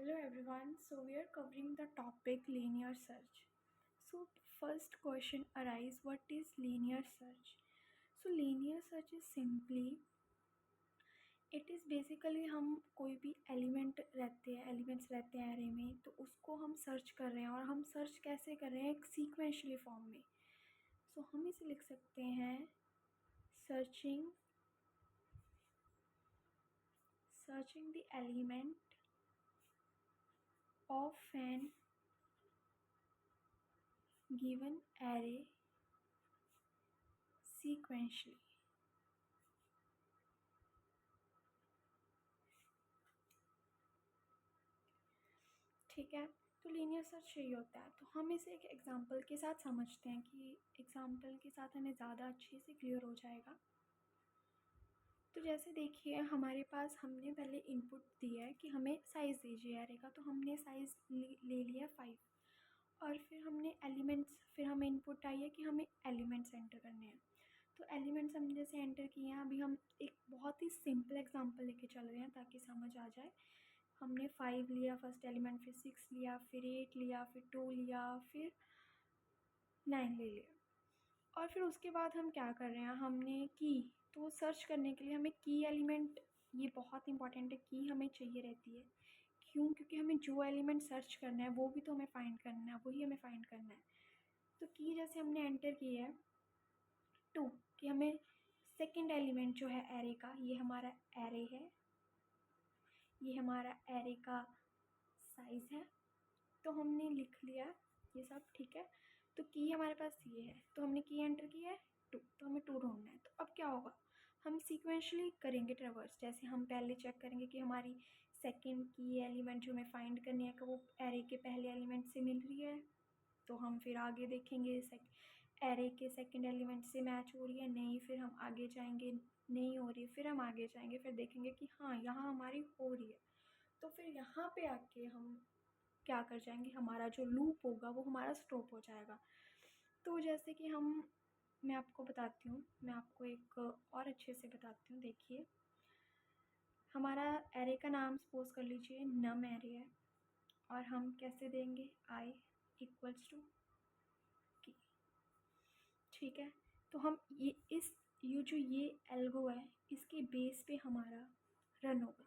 Hello everyone. So we are covering the topic linear search. So first question arise, what is linear search? So linear search is simply it is basically हम कोई भी elements रहते हैं array में, तो उसको हम search कर रहे हैं और हम सर्च कैसे कर रहे हैं एक सीक्वेंशली फॉर्म में. सो हम इसे लिख सकते हैं searching the element of an given array sequentially. ठीक है, तो लीनियर सर्च यही होता है. तो हम इसे एक एग्जांपल के साथ समझते हैं कि एग्जांपल के साथ हमें ज़्यादा अच्छे से क्लियर हो जाएगा. तो जैसे देखिए हमारे पास हमने पहले इनपुट दिया है कि हमें साइज़ दीजिए एरे का, तो हमने साइज़ ले लिया 5 और फिर हमें इनपुट आई है कि हमें एलिमेंट्स एंटर करने हैं. तो एलिमेंट्स हमने जैसे एंटर किए हैं, अभी हम एक बहुत ही सिंपल एग्जांपल लेके चल रहे हैं ताकि समझ आ जाए. हमने 5 लिया फर्स्ट एलिमेंट, फिर 6 लिया, फिर 8 लिया, फिर 2 लिया, फिर 9 ले लिया. और फिर उसके बाद हम क्या कर रहे हैं, हमने की, तो सर्च करने के लिए हमें की एलिमेंट, ये बहुत इंपॉर्टेंट है, की हमें चाहिए रहती है. क्यों? क्योंकि हमें जो एलिमेंट सर्च करना है वो भी तो हमें फाइंड करना है, वही हमें फाइंड करना है. तो की जैसे हमने एंटर की है 2, कि हमें सेकेंड एलिमेंट जो है एरे का, ये हमारा एरे है, ये हमारा एरे का साइज़ है. तो हमने लिख लिया ये सब, ठीक है. तो की हमारे पास ये है, तो हमने की एंटर की है 2, तो हमें 2 ढूंढना है. तो अब क्या होगा, हम सीक्वेंशली करेंगे ट्रेवर्स. जैसे हम पहले चेक करेंगे कि हमारी सेकंड की एलिमेंट जो हमें फाइंड करनी है कि वो एरे के पहले एलिमेंट से मिल रही है, तो हम फिर आगे देखेंगे एरे के सेकंड एलिमेंट से मैच हो रही है, नहीं, फिर हम आगे जाएंगे, नहीं हो रही, फिर हम आगे जाएंगे, फिर देखेंगे कि हाँ यहाँ हमारी हो रही है. तो फिर यहाँ पे आके हम क्या कर जाएंगे, हमारा जो लूप होगा वो हमारा स्टॉप हो जाएगा. तो जैसे कि मैं आपको बताती हूँ, मैं आपको एक और अच्छे से बताती हूँ. देखिए हमारा एरे का नाम सपोज कर लीजिए नम एरे है, और हम कैसे देंगे i इक्वल्स टू की. ठीक है, तो हम ये एल्गो है, इसके बेस पे हमारा रन होगा.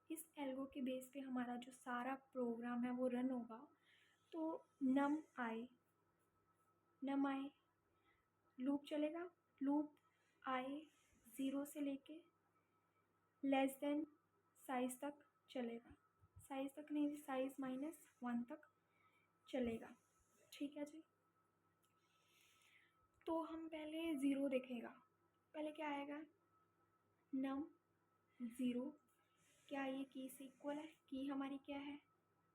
इस एल्गो के बेस पे हमारा जो सारा प्रोग्राम है वो रन होगा. तो नम आई लूप चलेगा. लूप आई 0 से लेके लेस देन साइज़ तक चलेगा. साइज़ तक नहीं, साइज़ -1 तक चलेगा. ठीक है जी. तो हम पहले 0 देखेगा, पहले क्या आएगा, नम 0. क्या ये की से इक्वल है? की हमारी क्या है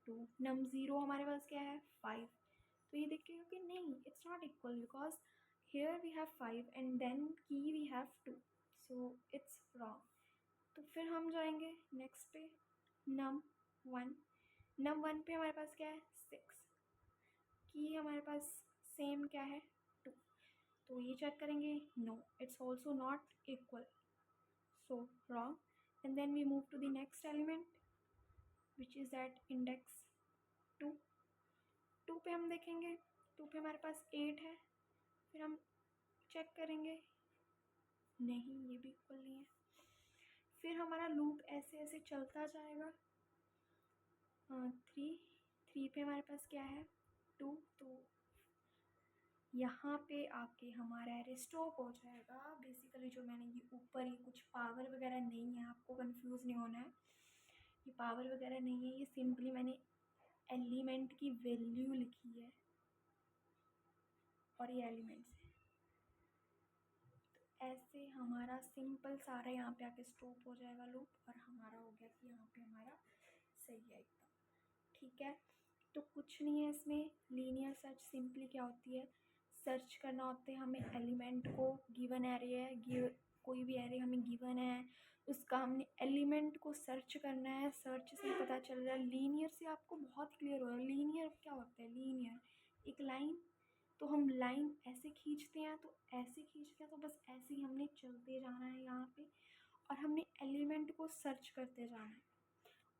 2, नम 0 हमारे पास क्या है 5. तो ये देखिएगा कि नहीं, it's not equal because here we have 5 and then key we have 2, so it's wrong. तो फिर हम जाएंगे नेक्स्ट पे num 1 पे हमारे पास क्या है 6, की हमारे पास सेम क्या है 2. तो ये चेक करेंगे, no, it's also not equal, so wrong. And then we move to the next element which is at index 2 पे हम देखेंगे, 2 पे हमारे पास 8 है. फिर हम चेक करेंगे, नहीं, ये भी इक्वल नहीं है. फिर हमारा लूप ऐसे ऐसे चलता जाएगा. 3 पे हमारे पास क्या है 2. तो यहाँ पे आके हमारा एरे स्टॉप हो जाएगा. बेसिकली जो मैंने ये ऊपर ये कुछ पावर वगैरह नहीं है, आपको कंफ्यूज नहीं होना है, ये पावर वगैरह नहीं है, ये सिंपली मैंने एलिमेंट की वैल्यू लिखी है और ये एलिमेंट्स है. ऐसे हमारा सिंपल सारा यहाँ पे आके स्टॉप हो जाएगा लूप, और हमारा हो गया कि यहाँ पे हमारा सही है एकदम. ठीक है, तो कुछ नहीं है इसमें. लीनियर सर्च सिंपली क्या होती है, सर्च करना होता है हमें एलिमेंट को. गिवन एरे है, कोई भी एरे हमें गिवन है, उसका हमने एलिमेंट को सर्च करना है. सर्च से पता चल रहा है. लीनियर से आपको बहुत क्लियर हो रहा है लीनियर क्या होता है. लीनियर एक लाइन, तो हम लाइन ऐसे खींचते हैं, तो ऐसे खींचते हैं, तो बस ऐसे ही हमने चलते जाना है यहाँ पे, और हमने एलिमेंट को सर्च करते जाना है.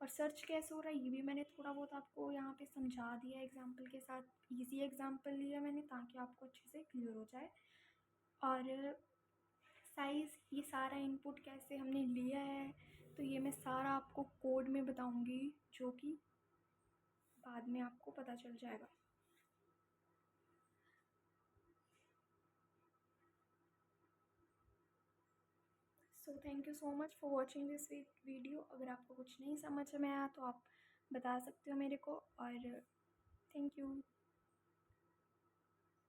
और सर्च कैसे हो रहा है ये भी मैंने थोड़ा बहुत आपको यहाँ पे समझा दिया एग्जांपल के साथ। इजी एग्जांपल लिया मैंने ताकि आपको अच्छे से क्लियर हो जाए। और साइज़, ये सारा इनपुट कैसे हमने लिया है तो ये मैं सारा आपको कोड में बताऊंगी, जो कि बाद में आपको पता चल जाएगा। So thank you so much for watching this video. अगर आपको कुछ नहीं समझ में आया तो आप बता सकते हो मेरे को। और थैंक यू।